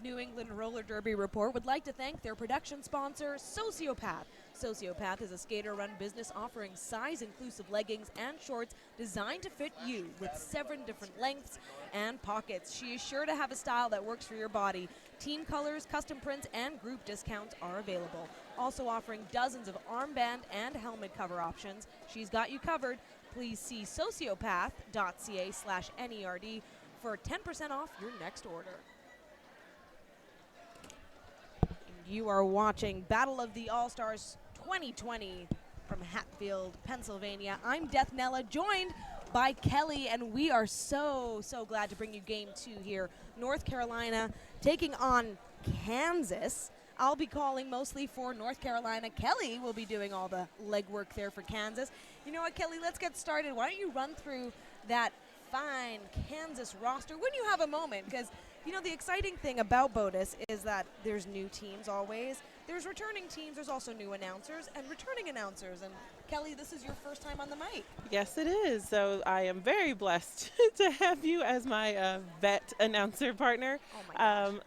New England Roller Derby Report would like to thank their production sponsor, Sociopath. Sociopath is a skater-run business offering size-inclusive leggings and shorts designed to fit you with 7 different lengths and pockets. She is sure to have a style that works for your body. Team colors, custom prints, and group discounts are available. Also offering dozens of armband and helmet cover options. She's got you covered. Please see sociopath.ca/NERD for 10% off your next order. You are watching Battle of the All-Stars 2020 from Hatfield, Pennsylvania. I'm Deathnella, joined by Kelly, and we are so glad to bring you Game 2 here. North Carolina taking on Kansas. I'll be calling mostly for North Carolina. Kelly will be doing all the legwork there for Kansas. You know what, Kelly, let's get started. Why don't you run through that fine Kansas roster when you have a moment, because you know, the exciting thing about BOTAS is that there's new teams always. There's returning teams, there's also new announcers and returning announcers. And Kelly, this is your first time on the mic. Yes, it is. So I am very blessed to have you as my vet announcer partner. Oh my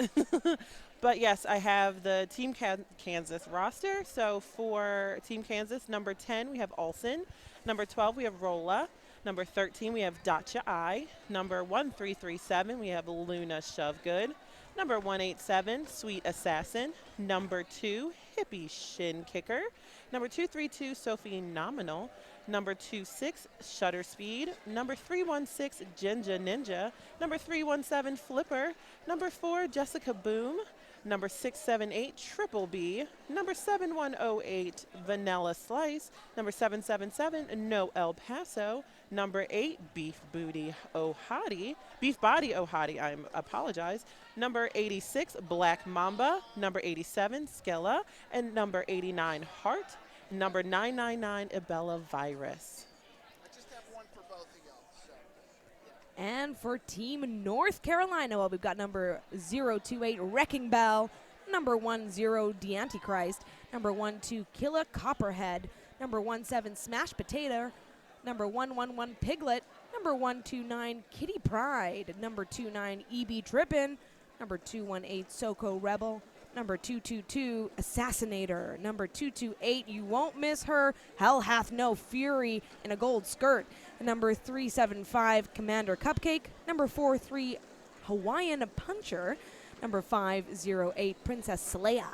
gosh. But yes, I have the Team Kansas roster. So for Team Kansas, number 10, we have Olsen. Number 12, we have Rolla. Number 13, we have Dacha I. Number 1337, we have Luna Shovegood. Number 187, Sweet Assassin. Number 2, Hippie Shin Kicker. Number 232, Sophie Nominal. Number 26, Shutter Speed. Number 316, Jinja Ninja. Number 317, Flipper. Number 4, Jessica Boom. Number 678, Triple B. Number 7108, Vanilla Slice. Number 777, No El Paso. Number 8, Beef Body Ohadi. I apologize. Number 86, Black Mamba. Number 87, Skella. And number 89, Heart. Number 999, Ebola Virus. And for Team North Carolina, well, we've got number 028, Wrecking Bell. Number 10, The Antichrist. Number 12, Killa Copperhead. Number 17, Smash Potato. Number 111, Piglet. Number 129, Kitty Pride. Number 29, EB Trippin'. Number 218, Soko Rebel. Number 222, Assassinator. Number 228, you won't miss her, Hell Hath No Fury in a gold skirt. And number 375, Commander Cupcake. Number 43, Hawaiian Puncher. Number 508, Princess Leia.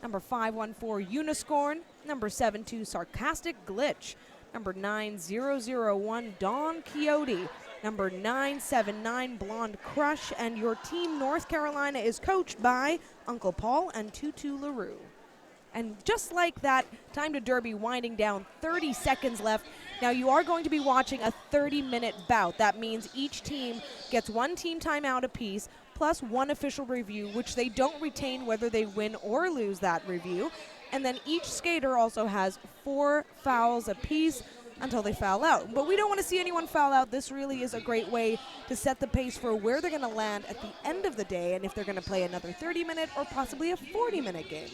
Number 514, Uniscorn. Number 72, Sarcastic Glitch. Number 9001, Don Quixote. Number 979, Blonde Crush. And your team, North Carolina, is coached by Uncle Paul and Tutu LaRue. And just like that, time to Derby winding down, 30 seconds left. Now you are going to be watching a 30-minute bout. That means each team gets 1 team timeout apiece, plus 1 official review, which they don't retain whether they win or lose that review. And then each skater also has 4 fouls apiece until they foul out. But we don't want to see anyone foul out. This really is a great way to set the pace for where they're going to land at the end of the day and if they're going to play another 30-minute or possibly a 40-minute game.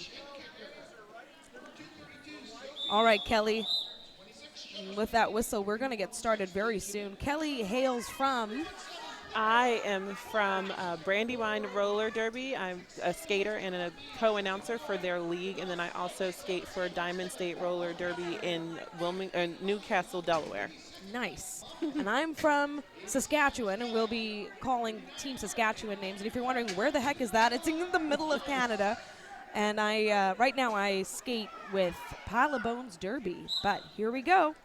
All right, Kelly. With that whistle, we're going to get started very soon. Kelly hails from... I am from Brandywine Roller Derby. I'm a skater and a co-announcer for their league, and then I also skate for Diamond State Roller Derby in Newcastle, Delaware. Nice. And I'm from Saskatchewan, and we'll be calling Team Saskatchewan names. And if you're wondering where the heck is that, it's in the middle of Canada. And I right now I skate with Pile of Bones Derby. But here we go.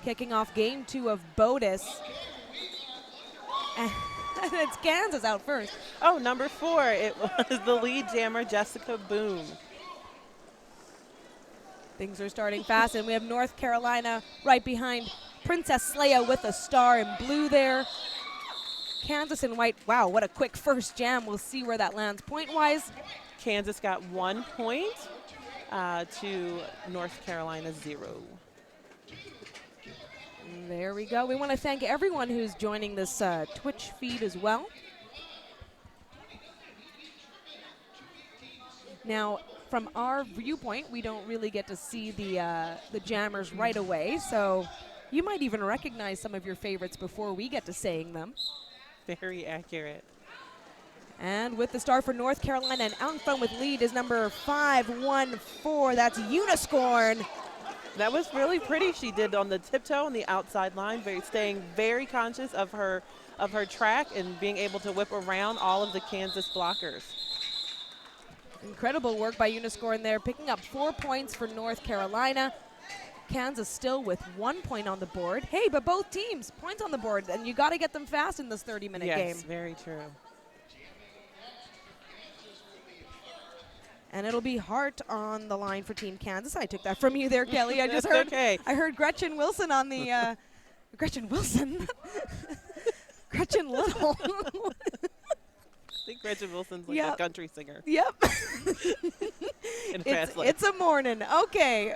Kicking off Game 2 of BOTAS. And it's Kansas out first. Oh, number 4, it was the lead jammer, Jessica Boom. Things are starting fast, and we have North Carolina right behind Princess Leia with a star in blue there. Kansas in white. Wow, what a quick first jam. We'll see where that lands point-wise. Kansas got 1 point to North Carolina 0. There we go. We want to thank everyone who's joining this Twitch feed as well. Now, from our viewpoint, we don't really get to see the jammers right away, so you might even recognize some of your favorites before we get to saying them. Very accurate. And with the star for North Carolina and out in front with lead is number 514. That's Uniscorn. That was really pretty. She did on the tiptoe on the outside line, staying very conscious of her track and being able to whip around all of the Kansas blockers. Incredible work by Uniscorn there, picking up 4 points for North Carolina. Kansas still with 1 point on the board. Hey, but both teams, points on the board, and you got to get them fast in this 30-minute game. Yes, very true. And it'll be Hart on the line for Team Kansas. I took that from you there, Kelly. I just heard. Okay. I heard Gretchen Wilson on the. Gretchen Wilson. Gretchen Little. I think Gretchen Wilson's like a country singer. Yep. It's a morning. Okay.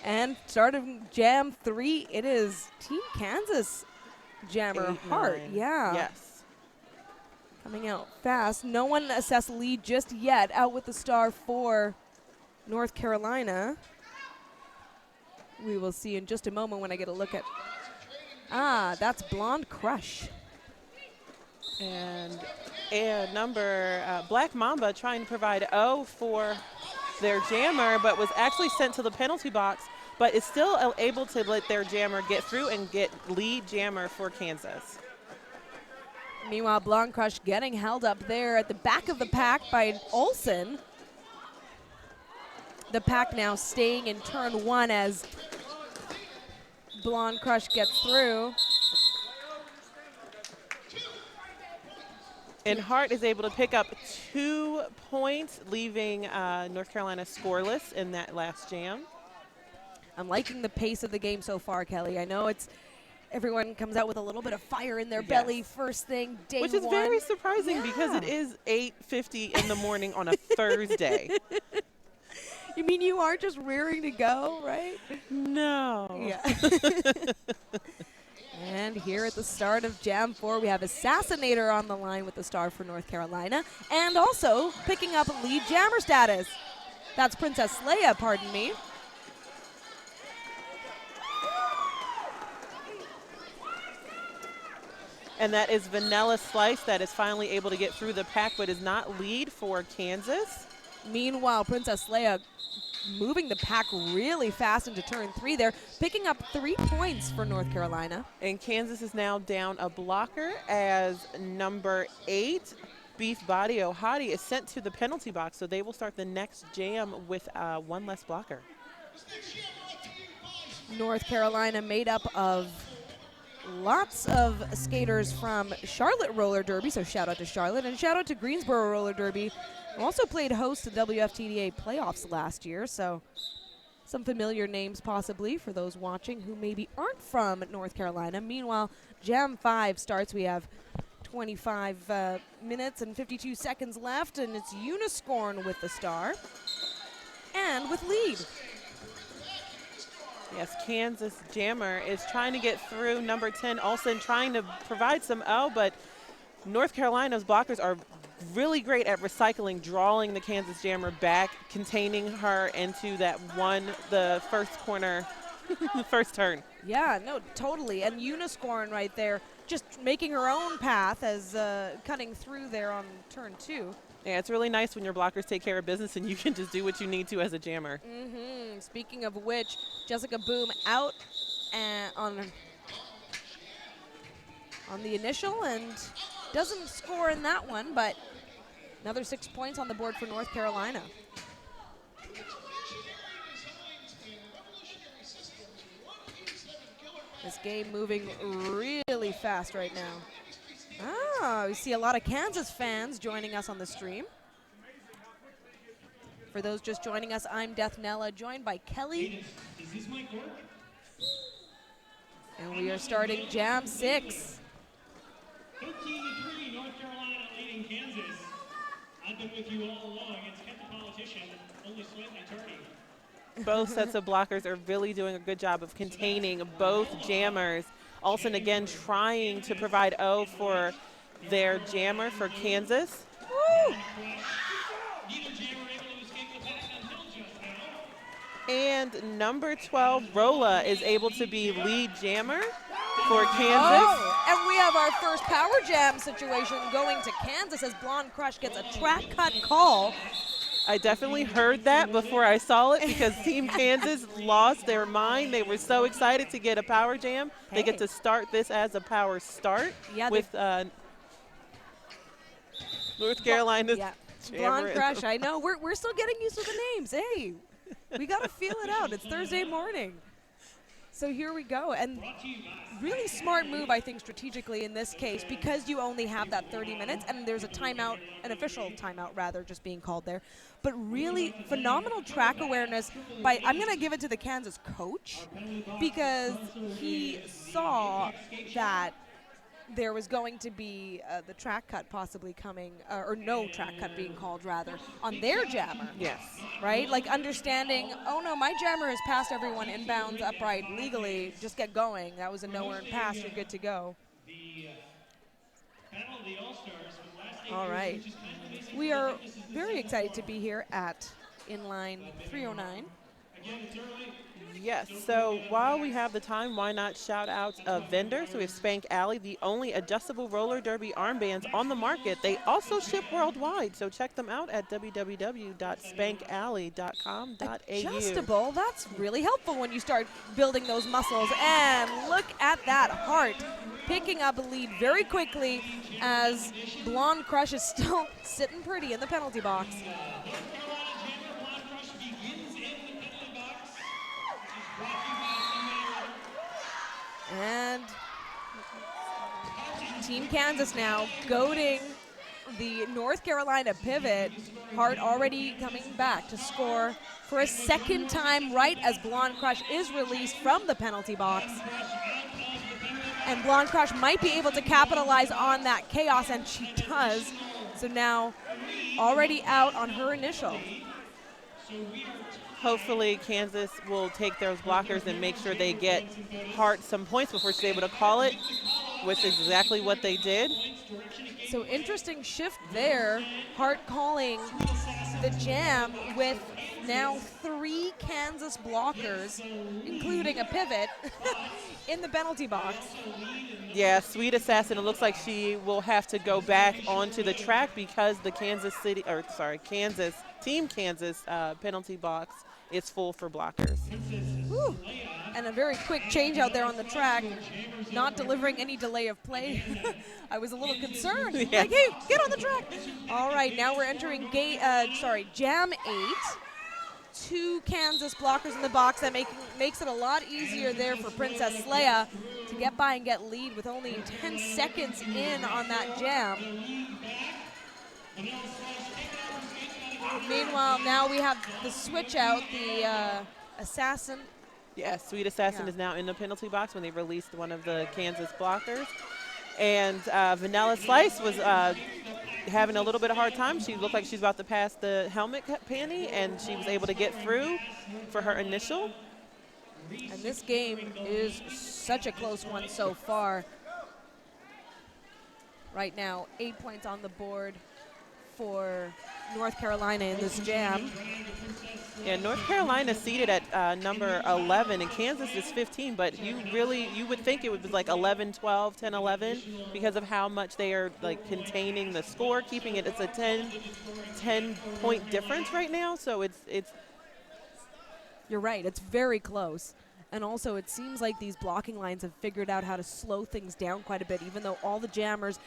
And start of Jam 3. It is Team Kansas jammer Hart. Yeah. Yes. Coming out fast. No one assessed lead just yet. Out with the star for North Carolina. We will see in just a moment when I get a look at. That's Blonde Crush. And Black Mamba trying to provide O for their jammer, but was actually sent to the penalty box, but is still able to let their jammer get through and get lead jammer for Kansas. Meanwhile, Blonde Crush getting held up there at the back of the pack by Olsen. The pack now staying in turn 1 as Blonde Crush gets through. And Hart is able to pick up 2 points, leaving North Carolina scoreless in that last jam. I'm liking the pace of the game so far, Kelly. I know everyone comes out with a little bit of fire in their belly first thing, day one. Which is very surprising because it is 8:50 in the morning on a Thursday. You mean you are just rearing to go, right? No. Yeah. And here at the start of Jam 4, we have Assassinator on the line with the star for North Carolina, and also picking up lead jammer status. That's Princess Leia, pardon me. And that is Vanilla Slice that is finally able to get through the pack, but is not lead for Kansas. Meanwhile, Princess Leia moving the pack really fast into turn 3 there, picking up 3 points for North Carolina. And Kansas is now down a blocker as number 8, Beef Body Ohadi, is sent to the penalty box, so they will start the next jam with 1 less blocker. North Carolina made up of lots of skaters from Charlotte Roller Derby, so shout out to Charlotte, and shout out to Greensboro Roller Derby, who also played host to WFTDA playoffs last year, so some familiar names possibly for those watching who maybe aren't from North Carolina. Meanwhile, Jam 5 starts. We have 25 minutes and 52 seconds left, and it's Uniscorn with the star and with lead. Yes, Kansas jammer is trying to get through number 10, Olsen, trying to provide some O, but North Carolina's blockers are really great at recycling, drawing the Kansas jammer back, containing her into the first corner, the first turn. Yeah, no, totally. And Uniscorn right there, just making her own path as cutting through there on turn 2. Yeah, it's really nice when your blockers take care of business and you can just do what you need to as a jammer. Mm-hmm. Speaking of which, Jessica Boom out on the initial and doesn't score in that one, but another 6 points on the board for North Carolina. This game moving really fast right now. We see a lot of Kansas fans joining us on the stream. For those just joining us, I'm Death Nella, joined by Kelly. Does this mic work? And we are starting Jam 6. 13-3, North Carolina leading Kansas. I've been with you all along. It's kept the politician only slightly turning. Both sets of blockers are really doing a good job of containing both jammers. Olsen again trying to provide O for their jammer for Kansas. Woo! And number 12, Rolla, is able to be lead jammer. for Kansas. Oh, and we have our first power jam situation going to Kansas as Blonde Crush gets a track cut call. I definitely heard that before I saw it because Team Kansas lost their mind. They were so excited to get a power jam. Hey. They get to start this as a power start with North Carolina's Blonde Crush. I know. We're still getting used to the names. Hey, we got to feel it out. It's Thursday morning. So here we go. And really smart move, I think, strategically in this case, because you only have that 30 minutes and there's a timeout, an official timeout rather, just being called there. But really phenomenal track awareness by, I'm going to give it to the Kansas coach, because he saw that there was going to be the track cut possibly coming, or no track cut being called rather, on their jammer. Yes. Right? Like understanding, oh no, my jammer has passed everyone inbounds upright legally, just get going. That was a no earned pass, you're good to go. All right. We are very excited to be here at inline 309. Yes, so while we have the time, why not shout out a vendor? So we have Spank Alley, the only adjustable roller derby armbands on the market. They also ship worldwide, so check them out at www.spankalley.com.au. Adjustable, that's really helpful when you start building those muscles. And look at that Hart picking up a lead very quickly as Blonde Crush is still sitting pretty in the penalty box. And Team Kansas now goading the North Carolina pivot. Hart already coming back to score for a second time right as Blonde Crush is released from the penalty box. And Blonde Crush might be able to capitalize on that chaos, and she does. So now already out on her initial. Hopefully Kansas will take those blockers and make sure they get Hart some points before she's able to call it, which is exactly what they did. So interesting shift there. Hart calling the jam with now 3 Kansas blockers, including a pivot, in the penalty box. Yeah, Sweet Assassin, it looks like she will have to go back onto the track because the Team Kansas penalty box is full for blockers. Whew. And a very quick change out there on the track, not delivering any delay of play. I was a little concerned. Yeah. Like, hey, get on the track. All right, now we're entering Jam 8. 2 Kansas blockers in the box. That makes it a lot easier there for Princess Leia to get by and get lead with only 10 seconds in on that jam. Meanwhile, now we have the switch out, the Assassin. Yeah, Sweet Assassin is now in the penalty box when they released one of the Kansas blockers. And Vanilla Slice was having a little bit of hard time. She looked like she's about to pass the helmet panty, and she was able to get through for her initial. And this game is such a close one so far. Right now, 8 points on the board for North Carolina in this jam. Yeah, North Carolina seated at number 11, and Kansas is 15, but you would think it was like 11, 12, 10, 11 because of how much they are like containing the score, keeping it. It's a 10-point difference right now, so it's. You're right, it's very close. And also it seems like these blocking lines have figured out how to slow things down quite a bit, even though all the jammers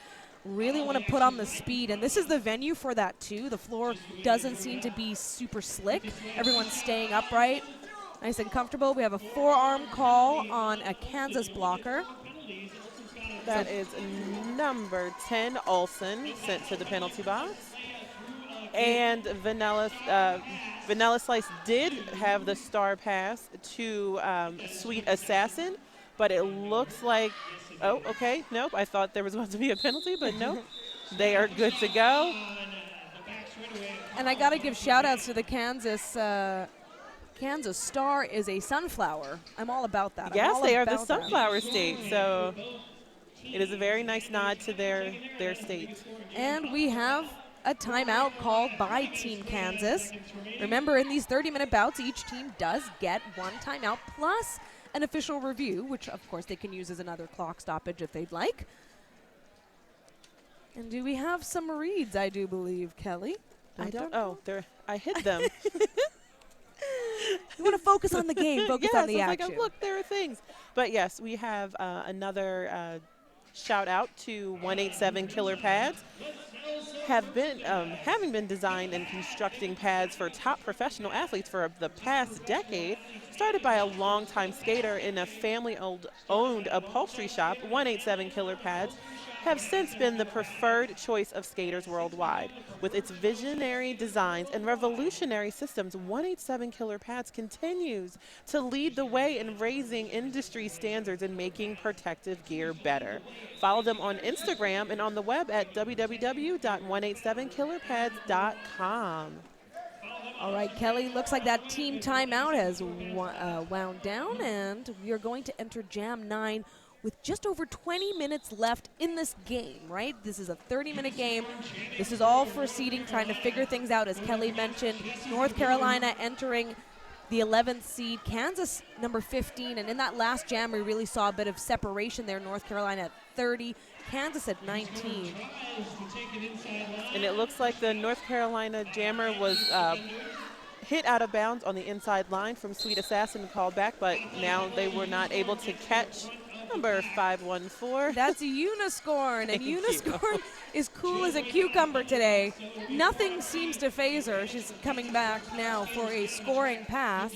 really want to put on the speed, and this is the venue for that too. The floor doesn't seem to be super slick. Everyone's staying upright, nice and comfortable. We have a forearm call on a Kansas blocker. That is number 10, Olsen, sent to the penalty box. And Vanilla Slice did have the star pass to Sweet Assassin, but it looks like, oh, okay, nope. I thought there was going to be a penalty, but nope. They are good to go. And I got to give shout-outs to the Kansas star is a sunflower. I'm all about that. Yes, they are the Sunflower State, so it is a very nice nod to their state. And we have a timeout called by Team Kansas. Remember, in these 30-minute bouts, each team does get 1 timeout plus an official review, which of course they can use as another clock stoppage if they'd like. And do we have some reads, I do believe, Kelly? I don't. Oh, I hid them. You want to focus on the game, focus on the I was action. like, oh, look, there are things. But yes, we have another shout out to 187 Killer Pads. Having been designed and constructing pads for top professional athletes for the past decade, started by a longtime skater in a family-owned upholstery shop, 187 Killer Pads have since been the preferred choice of skaters worldwide. With its visionary designs and revolutionary systems, 187 Killer Pads continues to lead the way in raising industry standards and making protective gear better. Follow them on Instagram and on the web at www.187killerpads.com. All right, Kelly, looks like that team timeout has wound down, and we are going to enter Jam 9 with just over 20 minutes left in this game, right? This is a 30-minute game. This is all for seeding, trying to figure things out, as Kelly mentioned. North Carolina entering the 11th seed, Kansas number 15, and in that last jam we really saw a bit of separation there. North Carolina at 30, Kansas at 19. And it looks like the North Carolina jammer was hit out of bounds on the inside line from Sweet Assassin called back, but now they were not able to catch number 514. That's Uniscorn, and Uniscorn is cool as a cucumber today. Nothing seems to phase her. She's coming back now for a scoring pass.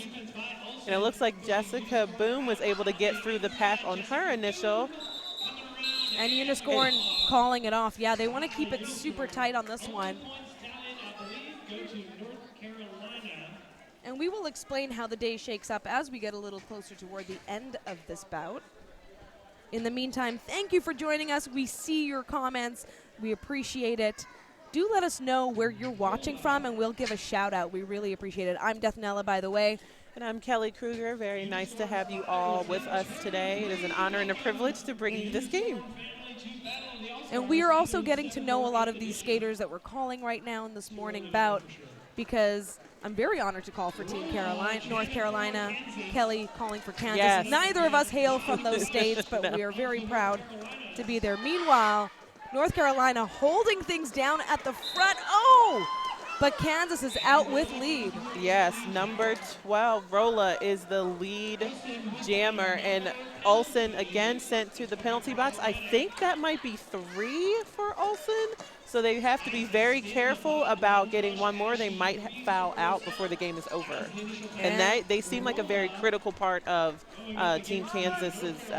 And it looks like Jessica Boom was able to get through the pack on her initial. And Uniscorn calling it off. Yeah, they want to keep it super tight on this one. And we will explain how the day shakes up as we get a little closer toward the end of this bout. In the meantime, thank you for joining us. We see your comments. We appreciate it. Do let us know where you're watching from, and we'll give a shout out. We really appreciate it. I'm Dethnella, by the way. And I'm Kelly Kruger. Very nice to have you all with us today. It is an honor and a privilege to bring you this game. And we are also getting to know a lot of these skaters that we're calling right now in this morning bout, because I'm very honored to call for Team Carolina, North Carolina. Kelly calling for Kansas. Yes. Neither of us hail from those states, but No. we are very proud to be there. Meanwhile, North Carolina holding things down at the front. Oh! But Kansas is out with lead. Yes, number 12, Rolla, is the lead jammer. And Olsen again sent to the penalty box. I think that might be 3 for Olsen. So they have to be very careful about getting one more. They might foul out before the game is over. And they seem like a very critical part of Team Kansas's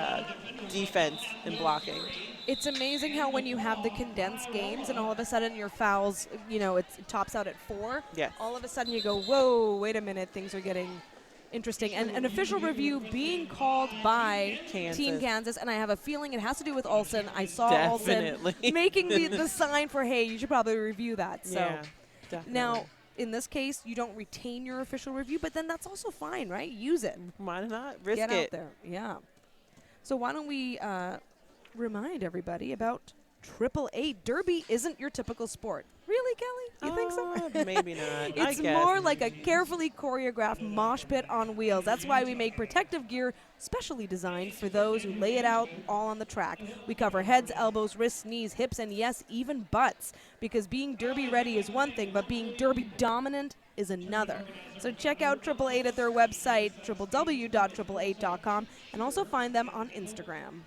defense and blocking. It's amazing how when you have the condensed games and all of a sudden your fouls, it tops out at 4. Yes. All of a sudden you go, whoa, wait a minute, things are getting interesting. And an official review being called by Team Kansas, and I have a feeling it has to do with Olsen. I saw Definitely. Olsen making the sign for, hey, you should probably review that. So Yeah, definitely. now, in this case, you don't retain your official review, but then that's also fine, right? Use it. Why not? Risk Get it. out there. Yeah. So why don't we remind everybody about 888. Derby isn't your typical sport. Really, Kelly? You think so? Maybe not. It's more like a carefully choreographed mosh pit on wheels. That's why we make protective gear specially designed for those who lay it out all on the track. We cover heads, elbows, wrists, knees, hips, and yes, even butts. Because being derby ready is one thing, but being derby dominant is another. So check out 888 at their website, www.888.com, and also find them on Instagram.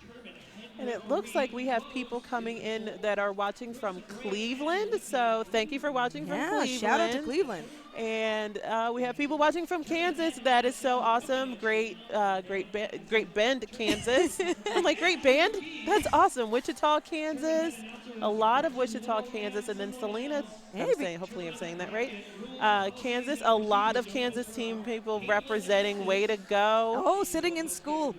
And it looks like we have people coming in that are watching from Cleveland. So thank you for watching from Cleveland. Shout out to Cleveland. And we have people watching from Kansas. That is so awesome. Great Bend, Kansas. I'm like, great band? That's awesome. Wichita, Kansas. A lot of Wichita, Kansas. And then Selena, hopefully I'm saying that right. Kansas, a lot of Kansas team people representing. Way to go. Oh, sitting in school.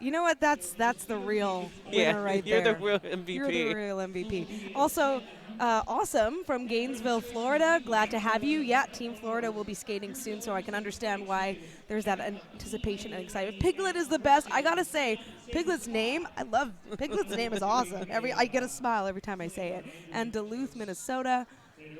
You know what? That's the real winner right there. You're the real MVP. You're the real MVP. Also, awesome from Gainesville, Florida. Glad to have you. Yeah, Team Florida will be skating soon, so I can understand why there's that anticipation and excitement. Piglet is the best. I gotta say, Piglet's name, I love Piglet's name is awesome. I get a smile every time I say it. And Duluth, Minnesota.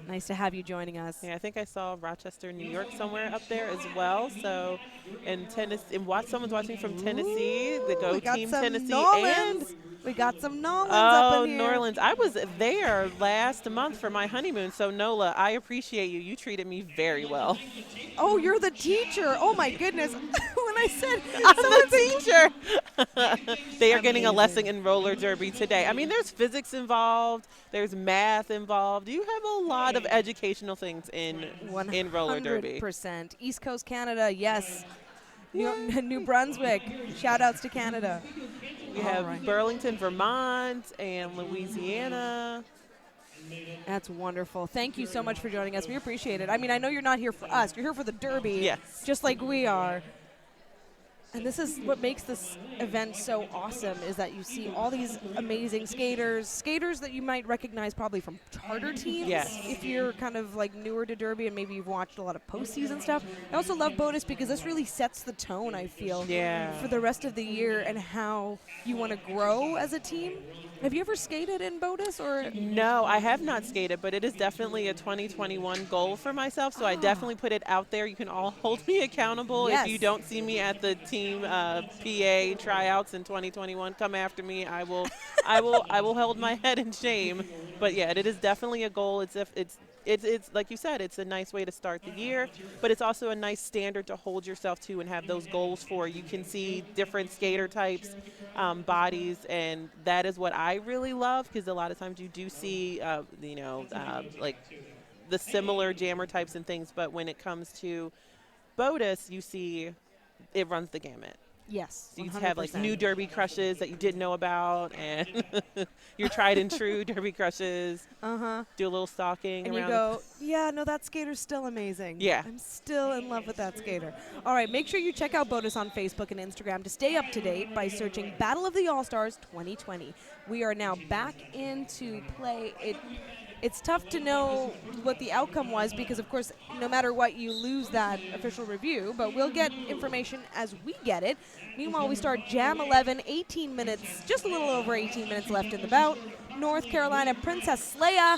Nice to have you joining us. Yeah, I think I saw Rochester, New York somewhere up there as well. So, and Tennessee, and someone's watching from Tennessee. The Ooh, Go we got Team some Tennessee, and Nolans. We got some Nolans up in here. New Orleans. I was there last month for my honeymoon. So Nola, I appreciate you. You treated me very well. Oh, you're the teacher. Oh my goodness. When I said I'm someone's the teacher. They are getting a Amazing. lesson in roller derby today. I mean, there's physics involved. There's math involved. You have a lot of educational things in roller derby. 100%. East Coast Canada, yes. New Brunswick. Shout outs to Canada. We All have right. Burlington, Vermont, and Louisiana. That's wonderful. Thank you so much for joining us. We appreciate it. I mean, I know you're not here for us. You're here for the Derby. Yes. Just like we are. And this is what makes this event so awesome, is that you see all these amazing skaters that you might recognize probably from charter teams. Yes. If you're kind of like newer to Derby and maybe you've watched a lot of postseason stuff. I also love BOTAS because this really sets the tone, I feel, for the rest of the year and how you want to grow as a team. Have you ever skated in BOTAS or? No, I have not skated, but it is definitely a 2021 goal for myself. So I definitely put it out there. You can all hold me accountable. Yes. If you don't see me at the team PA tryouts in 2021, come after me. I will hold my head in shame. But yeah, it is definitely a goal. It's like you said, it's a nice way to start the year, but it's also a nice standard to hold yourself to and have those goals for. You can see different skater types, bodies, and that is what I really love, because a lot of times you do see, like the similar jammer types and things, but when it comes to BOTAS, you see it runs the gamut. Yes. So you 100%. have like new derby crushes that you didn't know about, and your tried and true derby crushes. Do a little stalking And around. you go, yeah, no, that skater's still amazing. Yeah. I'm still in love with that skater. All right, make sure you check out BOTAS on Facebook and Instagram to stay up to date by searching Battle of the All-Stars 2020. We are now back into play. It's tough to know what the outcome was because, of course, no matter what, you lose that official review, but we'll get information as we get it. Meanwhile, we start Jam 11, 18 minutes, just a little over 18 minutes left in the bout. North Carolina Princess Leia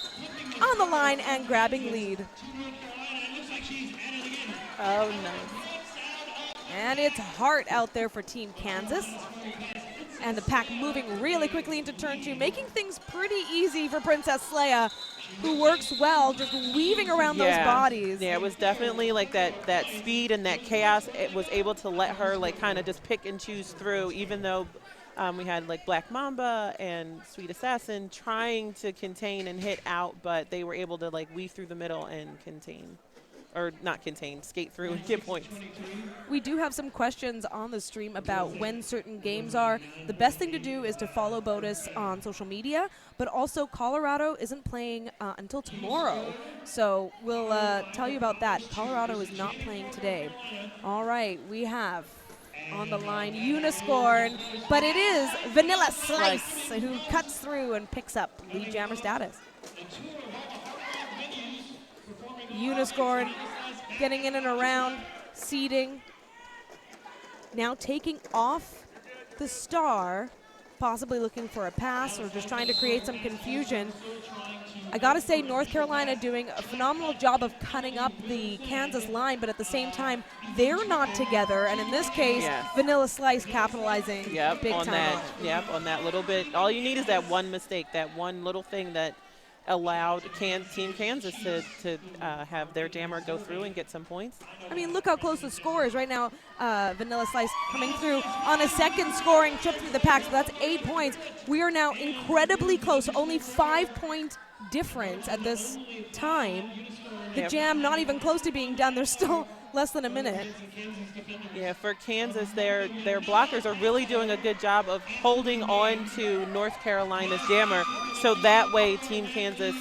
on the line and grabbing lead. Oh, nice. And it's Hart out there for Team Kansas. And the pack moving really quickly into turn 2, making things pretty easy for Princess Leia, who works well, just weaving around those bodies. Yeah, it was definitely like that speed and that chaos. It was able to let her like kind of just pick and choose through, even though we had like Black Mamba and Sweet Assassin trying to contain and hit out, but they were able to like weave through the middle and contain. Or not contain, skate through and get points. We do have some questions on the stream about when certain games are. The best thing to do is to follow BOTAS on social media, but also Colorado isn't playing until tomorrow. So we'll tell you about that. Colorado is not playing today. All right, we have on the line Uniscorn, but it is Vanilla Slice who cuts through and picks up lead jammer status. Uniscorn getting in and around, seeding. Now taking off the star, possibly looking for a pass or just trying to create some confusion. I gotta say, North Carolina doing a phenomenal job of cutting up the Kansas line, but at the same time, they're not together. And in this case, Vanilla Slice capitalizing big time. On that little bit. All you need is that one mistake, that one little thing that allowed Team Kansas to have their jammer go through and get some points. I mean, look how close the score is right now. Vanilla Slice coming through on a second scoring trip through the pack, so that's 8 points. We are now incredibly close, only 5-point difference at this time. The jam not even close to being done. There's still less than a minute. Yeah, for Kansas, their blockers are really doing a good job of holding on to North Carolina's jammer, so that way Team Kansas,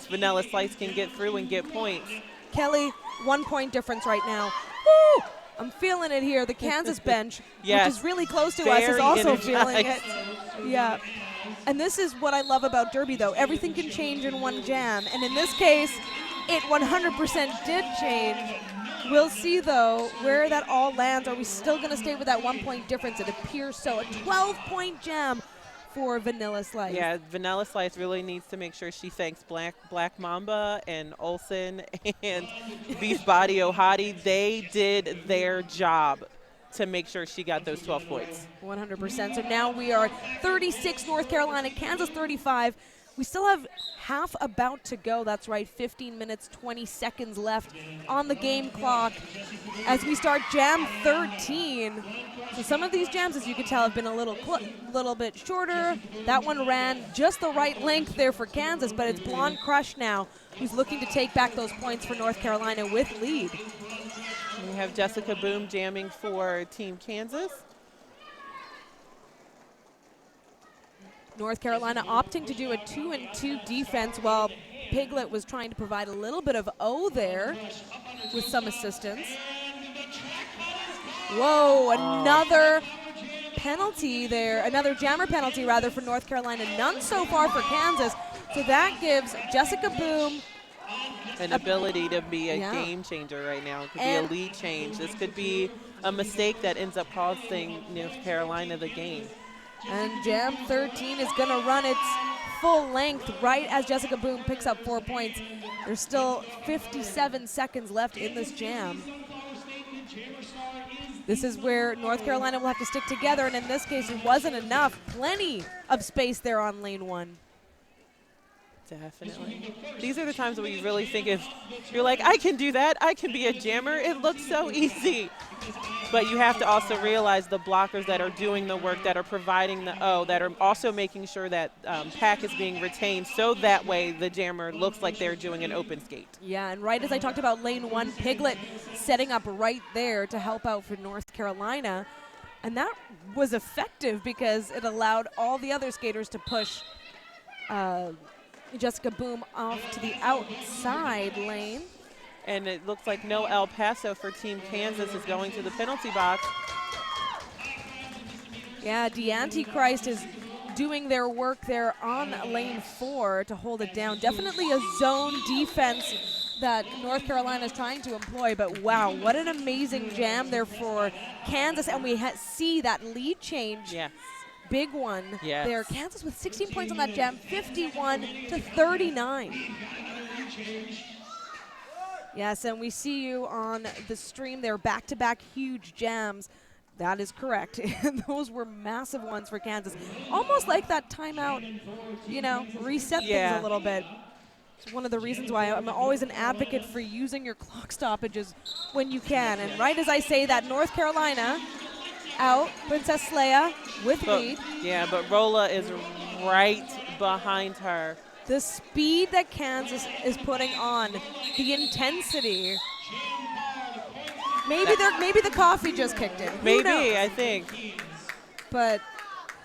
Vanilla Slice can get through and get points. Kelly, 1 point difference right now. Woo! I'm feeling it here. The Kansas bench, which is really close to us, is also feeling it. Yeah. And this is what I love about Derby, though. Everything can change in one jam. And in this case, it 100% did change. We'll see, though, where that all lands. Are we still going to stay with that 1 point difference? It appears so. A 12-point jam for Vanilla Slice. Yeah, Vanilla Slice really needs to make sure she thanks Black Mamba and Olsen and Beef Body Ohadi. They did their job to make sure she got those 12 points. 100%. So now we are 36 North Carolina, Kansas 35. We still have half about to go. That's right, 15 minutes, 20 seconds left on the game clock as we start jam 13. So some of these jams, as you can tell, have been a little bit shorter. That one ran just the right length there for Kansas, but it's Blonde Crush now who's looking to take back those points for North Carolina with lead. We have Jessica Boom jamming for Team Kansas. North Carolina opting to do a 2-and-2 defense while Piglet was trying to provide a little bit of O there with some assistance. Whoa, another penalty there, another jammer penalty rather for North Carolina. None so far for Kansas. So that gives Jessica Boom an ability to be a game changer right now. It could be a lead change. This could be a mistake that ends up costing North Carolina the game. And jam 13 is going to run its full length right as Jessica Boom picks up 4 points. There's still 57 seconds left in this jam. This is where North Carolina will have to stick together, and in this case it wasn't enough. Plenty of space there on lane 1. Definitely. These are the times where you really think if you're like, I can do that, I can be a jammer, it looks so easy. But you have to also realize the blockers that are doing the work, that are providing the O, that are also making sure that pack is being retained, so that way the jammer looks like they're doing an open skate. Yeah, and right as I talked about lane 1, Piglet setting up right there to help out for North Carolina. And that was effective because it allowed all the other skaters to push Jessica Boom off to the outside lane. And it looks like no El Paso for Team Kansas is going to the penalty box. Yeah, the Antichrist is doing their work there on lane 4 to hold it down. Definitely a zone defense that North Carolina is trying to employ, but wow, what an amazing jam there for Kansas. And we see that lead change. Yes. Big one there. Kansas with 16 points on that jam, 51-39. Yes, and we see you on the stream there, back-to-back huge jams. That is correct. And those were massive ones for Kansas. Almost like that timeout, reset things a little bit. It's one of the reasons why I'm always an advocate for using your clock stoppages when you can. And right as I say that, North Carolina out, Princess Leia with lead. Yeah, but Rolla is right behind her. The speed that Kansas is putting on, the intensity. Maybe the coffee just kicked in. Maybe, I think. But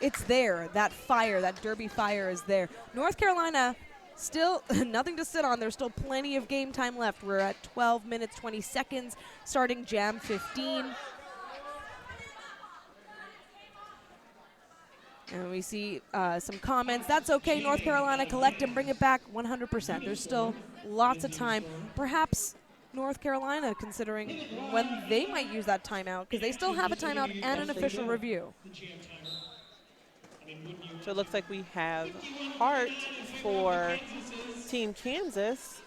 it's there. That fire, that Derby fire is there. North Carolina still nothing to sit on. There's still plenty of game time left. We're at 12 minutes, 20 seconds, starting jam 15. And we see some comments. That's okay, North Carolina, collect and bring it back 100%. There's still lots of time. Perhaps North Carolina considering when they might use that timeout, because they still have a timeout and an official review. So it looks like we have Hart for Team Kansas.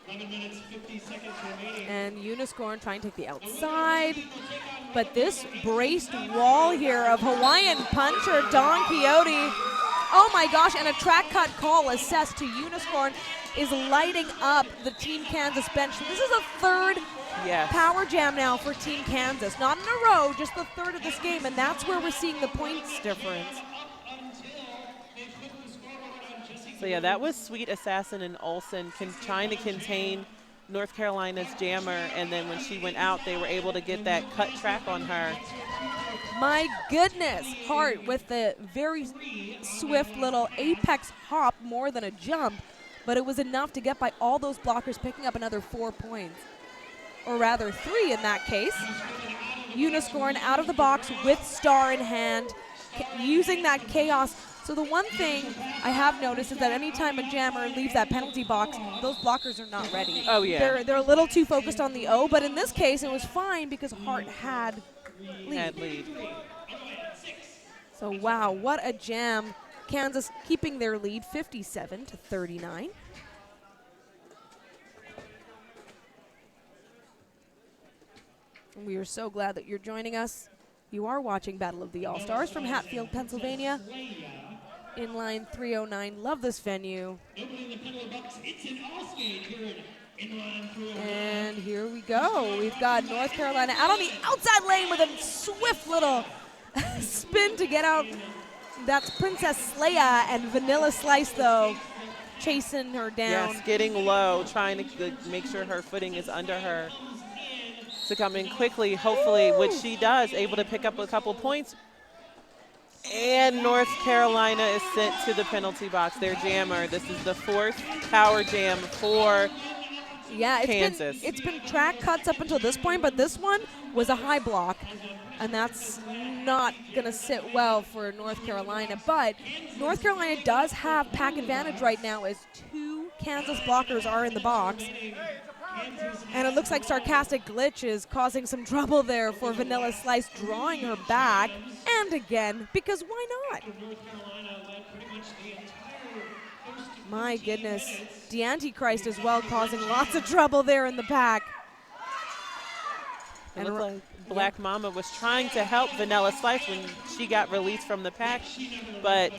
11 minutes, 50 seconds remaining. And Uniscorn trying to take the outside. But this braced wall here of Hawaiian puncher Don Quixote. Oh my gosh, and a track cut call assessed to Uniscorn is lighting up the Team Kansas bench. So this is a third power jam now for Team Kansas. Not in a row, just the third of this game, and that's where we're seeing the points difference. So yeah, that was Sweet Assassin and Olsen trying to contain North Carolina's jammer, and then when she went out, they were able to get that cut track on her. My goodness, Hart with the very swift little apex hop, more than a jump, but it was enough to get by all those blockers, picking up another 4 points, or rather 3 in that case. Uniscorn out of the box with star in hand, using that chaos. So the one thing I have noticed is that anytime a jammer leaves that penalty box, those blockers are not ready. Oh, yeah. They're a little too focused on the O, but in this case it was fine because Hart had lead. So, wow, what a jam. Kansas keeping their lead 57-39. And we are so glad that you're joining us. You are watching Battle of the All-Stars from Hatfield, Pennsylvania. In line 309. Love this venue. And here we go. We've got North Carolina out on the outside lane with a swift little spin to get out. That's Princess Leia, and Vanilla Slice, though, chasing her down. Yes, getting low, trying to make sure her footing is under her to come in quickly, hopefully, which she does, able to pick up a couple points. And North Carolina is sent to the penalty box. Their jammer. This is the 4th power jam for Kansas. It's been track cuts up until this point, but this one was a high block, and that's not going to sit well for North Carolina. But North Carolina does have pack advantage right now as 2 Kansas blockers are in the box. And it looks like Sarcastic Glitch is causing some trouble there for Vanilla Slice, drawing her back. And again, because why not? My goodness. The Antichrist as well, causing lots of trouble there in the pack. It looked like Black Mama was trying to help Vanilla Slice when she got released from the pack, but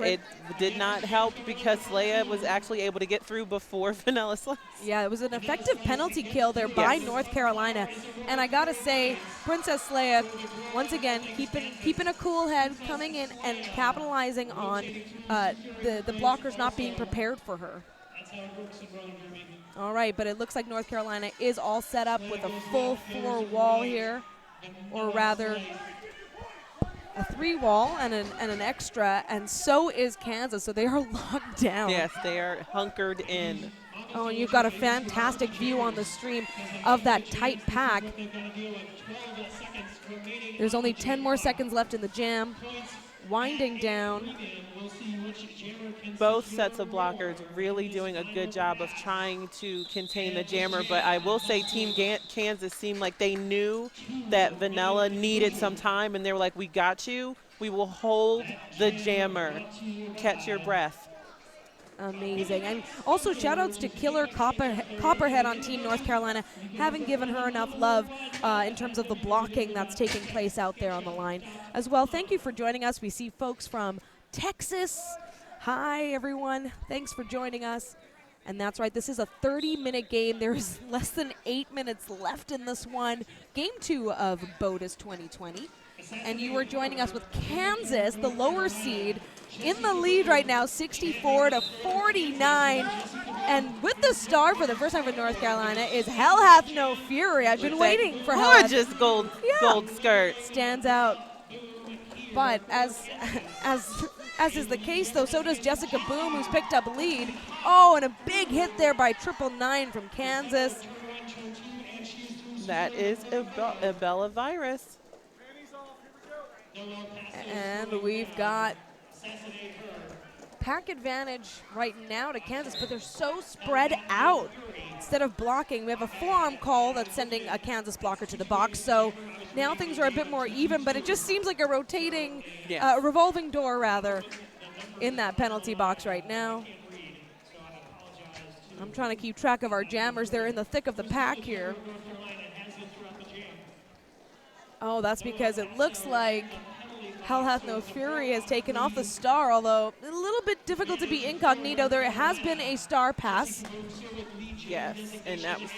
it did not help because Leia was actually able to get through before Vanilla Slice. Yeah, it was an effective penalty kill there by North Carolina. And I got to say, Princess Leia, once again, keeping a cool head, coming in and capitalizing on the blockers not being prepared for her. All right, but it looks like North Carolina is all set up with a full 4 wall here, or rather a 3 wall and an extra, and so is Kansas, so they are locked down. Yes, they are hunkered in. Oh, and you've got a fantastic view on the stream of that tight pack. There's only 10 more seconds left in the jam. Winding down. Both sets of blockers really doing a good job of trying to contain the jammer, but I will say Team Kansas seemed like they knew that Vanilla needed some time, and they were like, we got you. We will hold the jammer. Catch your breath. Amazing. And also shout-outs to Killer Copperhead on Team North Carolina, having given her enough love in terms of the blocking that's taking place out there on the line as well. Thank you for joining us. We see folks from Texas. Hi, everyone. Thanks for joining us. And that's right, this is a 30-minute game. There's less than 8 minutes left in this one. Game 2 of BOTAS 2020. And you are joining us with Kansas, the lower seed, in the lead right now, 64-49. And with the star for the first time for North Carolina is Hell Hath No Fury. I've been waiting for Hell Hath. Gorgeous gold skirt. Stands out. But as is the case, though, so does Jessica Boom, who's picked up lead. Oh, and a big hit there by 999 from Kansas. That is Ebola virus. And we've got pack advantage right now to Kansas, but they're so spread out. Instead of blocking, we have a forearm call that's sending a Kansas blocker to the box. So now things are a bit more even, but it just seems like a rotating, revolving door, rather, in that penalty box right now. I'm trying to keep track of our jammers. They're in the thick of the pack here. Oh, that's because it looks like Hell Hath No Fury has taken off the star, although a little bit difficult to be incognito. There has been a star pass. Yes, and that was,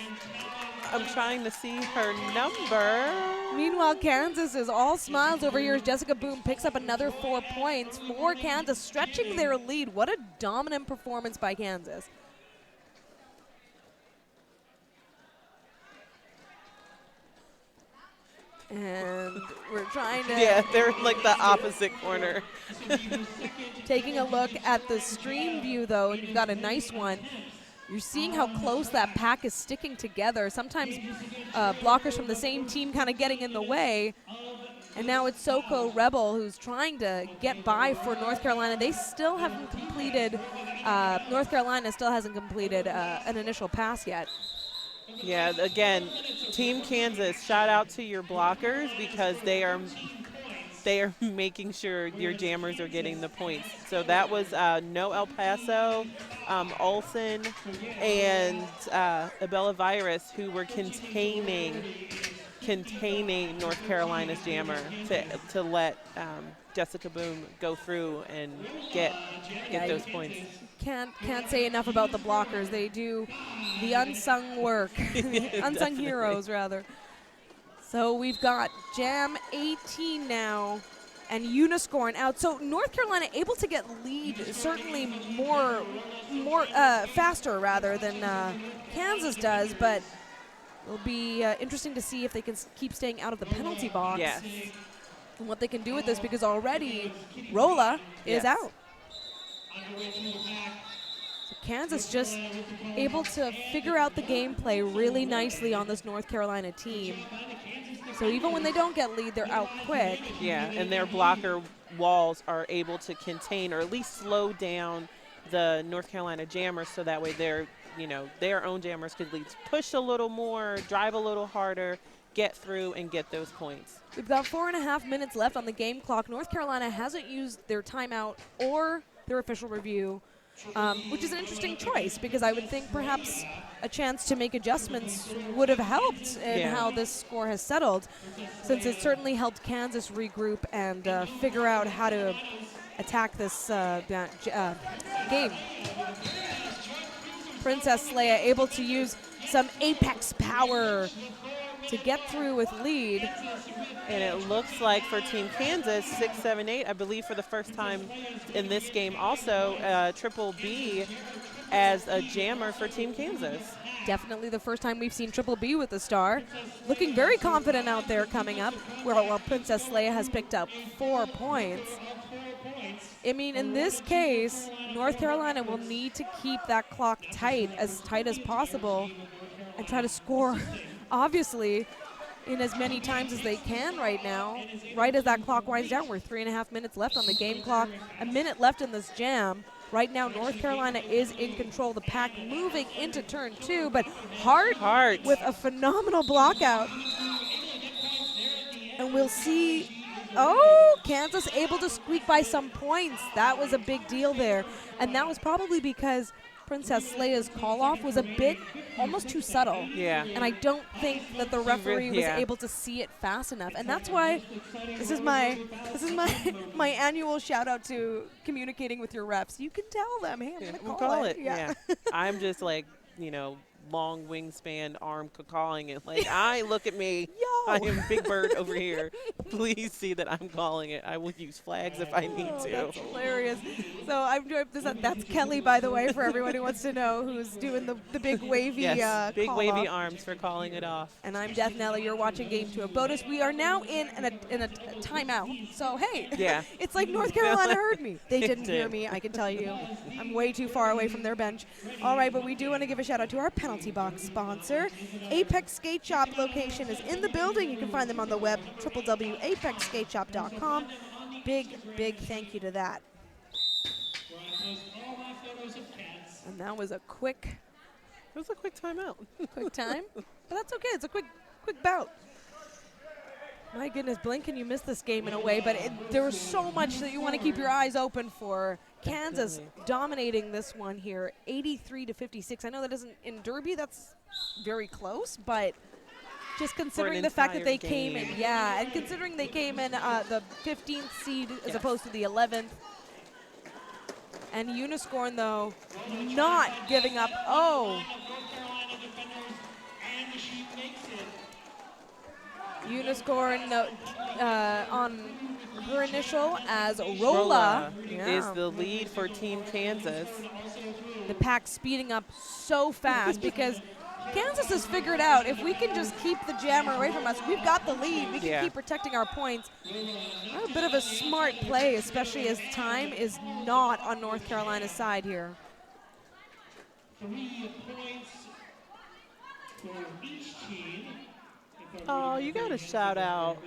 I'm trying to see her number. Meanwhile, Kansas is all smiles over here as Jessica Boom picks up another 4 points for Kansas, stretching their lead. What a dominant performance by Kansas. And we're trying to... Yeah, they're like the opposite corner. Taking a look at the stream view, though, and you've got a nice one. You're seeing how close that pack is sticking together. Sometimes blockers from the same team kind of getting in the way. And now it's Soko Rebel who's trying to get by for North Carolina. They still haven't completed, North Carolina still hasn't completed an initial pass yet. Yeah, again, Team Kansas, shout out to your blockers because they are they are making sure your jammers are getting the points. So that was No El Paso, Olsen, and Abella Virus, who were containing North Carolina's jammer to let Jessica Boom go through and get those points. Can't say enough about the blockers. They do the unsung work, unsung heroes rather. So we've got Jam 18 now, and Uniscorn out. So North Carolina able to get lead certainly more faster rather than Kansas does, but it'll be interesting to see if they can keep staying out of the penalty box. Yes. And what they can do with this, because already Rolla is out. So Kansas just able to figure out the gameplay really nicely on this North Carolina team. So even when they don't get lead, they're out quick. Yeah, and their blocker walls are able to contain or at least slow down the North Carolina jammers, so that way their own jammers could at least push a little more, drive a little harder, get through and get those points. We've got 4.5 minutes left on the game clock. North Carolina hasn't used their timeout or their official review, which is an interesting choice, because I would think perhaps a chance to make adjustments would have helped in how this score has settled, since it certainly helped Kansas regroup and figure out how to attack this game. Princess Leia able to use some apex power to get through with lead. And it looks like for Team Kansas, 6, 7, 8, I believe for the first time in this game also, Triple B as a jammer for Team Kansas. Definitely the first time we've seen Triple B with the star. Looking very confident out there coming up, while Princess Leia has picked up 4 points. I mean, in this case, North Carolina will need to keep that clock tight as possible and try to score, obviously, in as many times as they can right now. Right as that clock winds down, we're 3.5 minutes left on the game clock, a minute left in this jam. Right now, North Carolina is in control. The pack moving into turn 2, but Hart with a phenomenal block out. And we'll see. Oh, Kansas able to squeak by some points. That was a big deal there. And that was probably because Princess Leia's call-off was a bit almost too subtle. Yeah. And I don't think that the referee was able to see it fast enough. And that's why this is my annual shout-out to communicating with your refs. You can tell them, hey, I'm going to call it. Yeah. I'm just like, long wingspan arm calling it. Like, look at me. Yo. I am Big Bird over here. Please see that I'm calling it. I will use flags if I need to. That's hilarious. So I'm doing this. That's Kelly, by the way, for everyone who wants to know, who's doing the big wavy big wavy off. arms for calling it off. And I'm Death Nelly. You're watching Game 2 of BOTAS. We are now in a timeout. So, hey, it's like North Carolina heard me. They didn't hear me, I can tell you. I'm way too far away from their bench. All right, but we do want to give a shout-out to our penalty box sponsor. Apex Skate Shop location is in the building. You can find them on the web, www.apexskateshop.com. Big thank you to that. And that was a quick timeout. quick time, but that's okay. It's a quick bout. My goodness, blink and you miss this game in a way, but there was so much that you want to keep your eyes open for. Kansas dominating this one here, 83-56. I know that isn't in Derby, that's very close, but just considering the fact that they came in, and considering they came in the 15th seed as opposed to the 11th. And Uniscorn, though, not giving up. Oh. Uniscorn on her initial as Rolla is the lead for Team Kansas. The pack speeding up so fast because Kansas has figured out if we can just keep the jammer away from us, we've got the lead. We can keep protecting our points. A bit of a smart play, especially as time is not on North Carolina's side here. 3 points for each team. Oh, you got a shout out.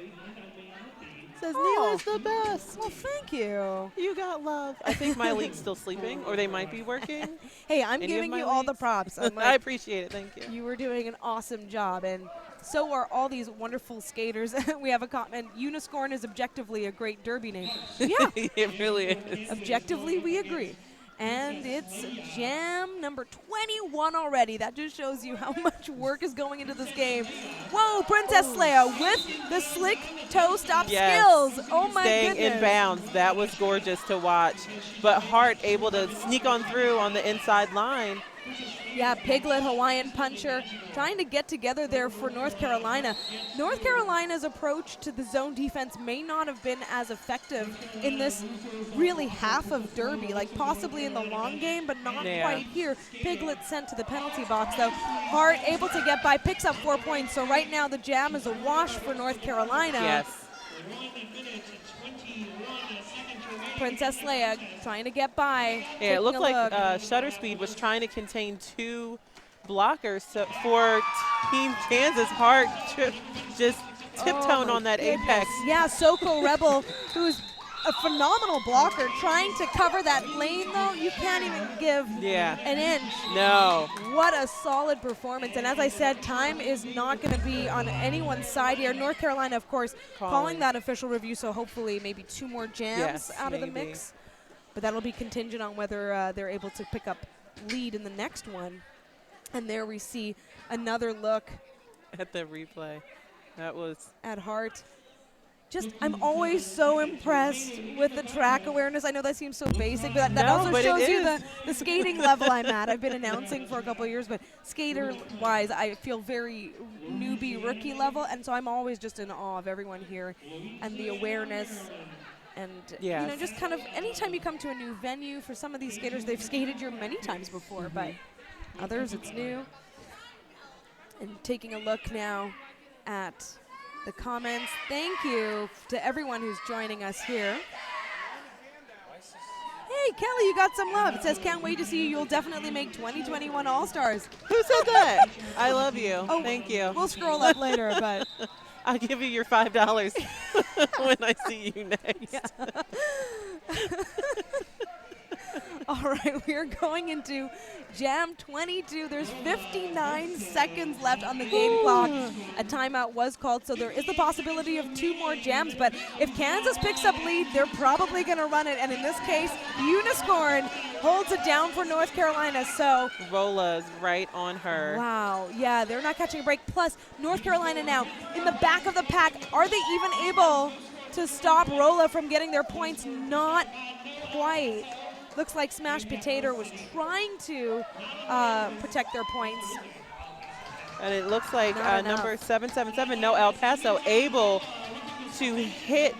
Says Neela's the best. Well, thank you. You got love. I think my league's still sleeping, or they might be working. Hey, I'm giving you all the props. I appreciate it. Thank you. You were doing an awesome job, and So are all these wonderful skaters. We have a comment. Unicorn is objectively a great derby name. Yeah, It really is. objectively we agree. And it's jam number 21 already. That just shows you how much work is going into this game. Whoa, Princess Leia with the slick toe stop skills. Oh my Staying goodness. in bounds. That was gorgeous to watch. But Hart able to sneak on through on the inside line. Yeah, Piglet, Hawaiian Puncher, trying to get together there for North Carolina. North Carolina's approach to the zone defense may not have been as effective in this really half of Derby, like possibly in the long game, but not quite here. Piglet sent to the penalty box, though. Hart able to get by, picks up 4 points, so right now the jam is a wash for North Carolina. Yes. Princess Leia trying to get by. Yeah, it looked like Shutter Speed was trying to contain 2 blockers for Team Kansas. Hart just tiptoeing on that apex. Yeah, Soko Rebel, who's a phenomenal blocker, trying to cover that lane, though. You can't even give an inch. No. What a solid performance. And as I said, time is not going to be on anyone's side here. North Carolina, of course, calling that official review, so hopefully maybe 2 more jams out of the mix. But that'll be contingent on whether they're able to pick up lead in the next one. And there we see another look at the replay. That was at Hart. I'm always so impressed with the track awareness. I know that seems so basic, but that also shows you the skating level I'm at. I've been announcing for a couple of years, but skater-wise, I feel very newbie, rookie level, and so I'm always just in awe of everyone here and the awareness. And, you know, just kind of anytime you come to a new venue, for some of these skaters, they've skated here many times before, but others, it's new. And taking a look now at the comments. Thank you to everyone who's joining us here. Hey, Kelly, you got some love. It says, can't wait to see you. You'll definitely make 2021 All-Stars. Who said that? I love you. Oh, thank you. We'll scroll up later, but I'll give you your $5 when I see you next. Yeah. All right, we are going into Jam 22. There's 59 seconds left on the game clock. A timeout was called, so there is the possibility of 2 more jams. But if Kansas picks up lead, they're probably going to run it. And in this case, Unicorn holds it down for North Carolina. So Rola's right on her. Wow, yeah, they're not catching a break. Plus, North Carolina now in the back of the pack. Are they even able to stop Rolla from getting their points? Not quite. Looks like Smash Potato was trying to protect their points. And it looks like number 777, no, El Paso, able to hit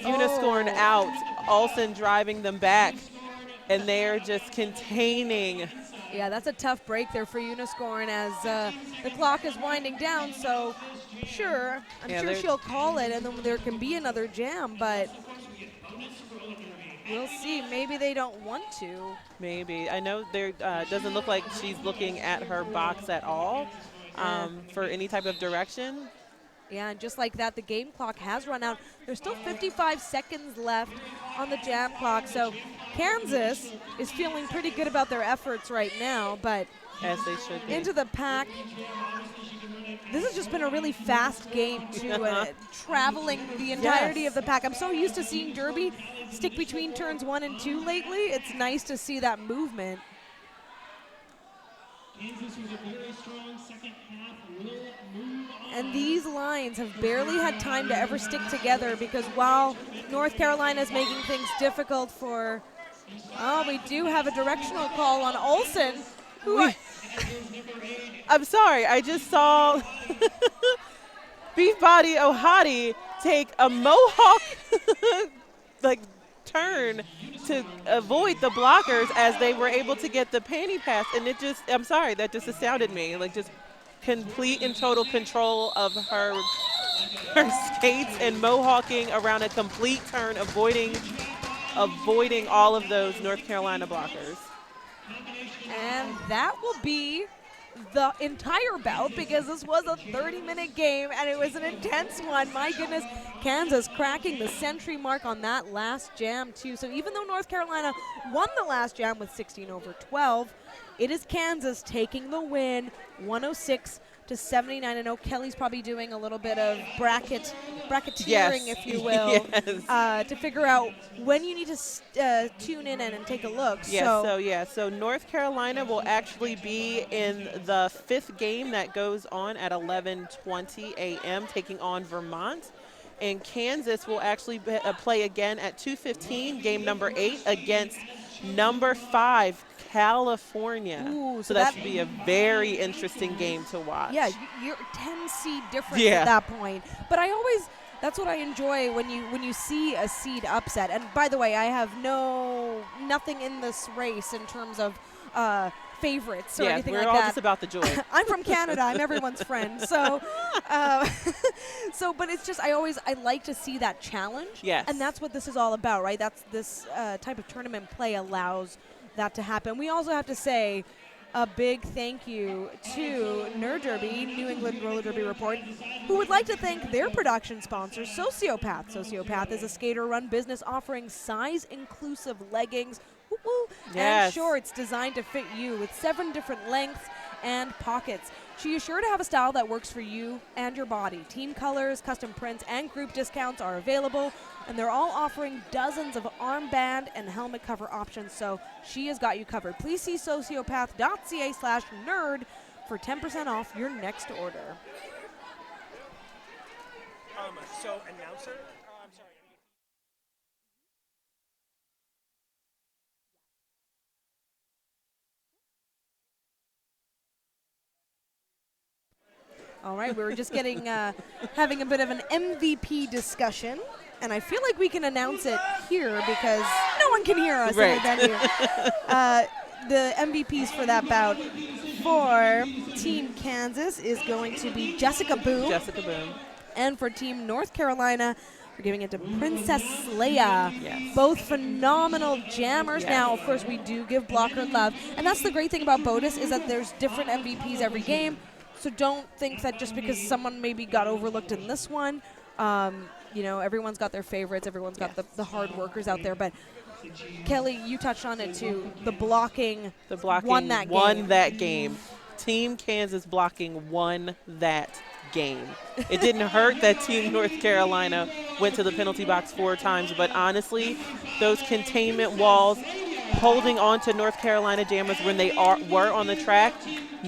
Unicorn out. Olsen driving them back, and they're just containing. Yeah, that's a tough break there for Unicorn as the clock is winding down. So, I'm sure she'll call it, and then there can be another jam, but we'll see. Maybe they don't want to. Maybe. I know there doesn't look like she's looking at her box at all for any type of direction. Yeah, and just like that, the game clock has run out. There's still 55 seconds left on the jam clock. So Kansas is feeling pretty good about their efforts right now, but as they should be. Into the pack. This has just been a really fast game, too, traveling the entirety of the pack. I'm so used to seeing Derby stick between turns 1 and 2 lately. It's nice to see that movement. Kansas was a very strong second half. Will move on. And these lines have barely had time to ever stick together because while North Carolina is making things difficult for, we do have a directional call on Olsen. I'm sorry, I just saw Beefbody Ohadi take a mohawk turn to avoid the blockers as they were able to get the panty pass, and I'm sorry, that just astounded me. Just complete and total control of her skates and mohawking around a complete turn, avoiding all of those North Carolina blockers. And that will be the entire bout because this was a 30-minute game and it was an intense one. My goodness, Kansas cracking the century mark on that last jam too. So even though North Carolina won the last jam with 16/12, it is Kansas taking the win 106 to 79. I know Kelly's probably doing a little bit of bracketeering, Yes. if you will, Yes. to figure out when you need to tune in and take a look. So North Carolina will actually be in the 5th game that goes on at 11:20 a.m. taking on Vermont. And Kansas will actually play again at 2:15, game number 8 against number 5, California. Ooh, so that should be a very interesting game to watch. Yeah, you're 10 seed difference Yeah. at that point. But that's what I enjoy when you see a seed upset. And by the way, I have nothing in this race in terms of favorites or anything we're like all that. just about the joy. I'm from Canada. I'm everyone's friend. So, but it's just I like to see that challenge. Yes. And that's what this is all about, right? That's this type of tournament play allows that to happen. We also have to say a big thank you to Nerd Derby, New England Roller Derby Report, who would like to thank their production sponsor, Sociopath. Sociopath is a skater-run business offering size-inclusive leggings and Yes. shorts designed to fit you with 7 different lengths and pockets. She is sure to have a style that works for you and your body. Team colors, custom prints, and group discounts are available, and they're all offering dozens of armband and helmet cover options, so she has got you covered. Please see sociopath.ca/nerd for 10% off your next order. So announcer? I'm sorry. All right, we were just getting having a bit of an MVP discussion, and I feel like we can announce it here because no one can hear us in the venue. The MVPs for that bout for Team Kansas is going to be Jessica Boom. And for Team North Carolina, we're giving it to Princess Leia. Yes. Both phenomenal jammers. Yes. Now, of course, we do give blocker love, and that's the great thing about BOTAS is that there's different MVPs every game. So don't think that just because someone maybe got overlooked in this one, everyone's got their favorites. Everyone's got the hard workers out there. But Kelly, you touched on it too. The blocking won that game. Team Kansas blocking won that game. It didn't hurt that Team North Carolina went to the penalty box 4 times, but honestly, those containment walls holding on to North Carolina jammers when they were on the track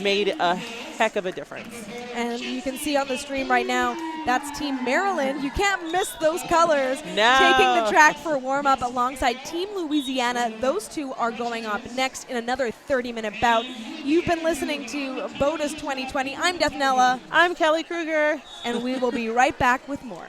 made a heck of a difference. And you can see on the stream right now, that's Team Maryland. You can't miss those colors. No. Taking the track for a warm-up alongside Team Louisiana. Those two are going up next in another 30-minute bout. You've been listening to BOTAS 2020. I'm Dethnella. I'm Kelly Kruger. And we will be right back with more.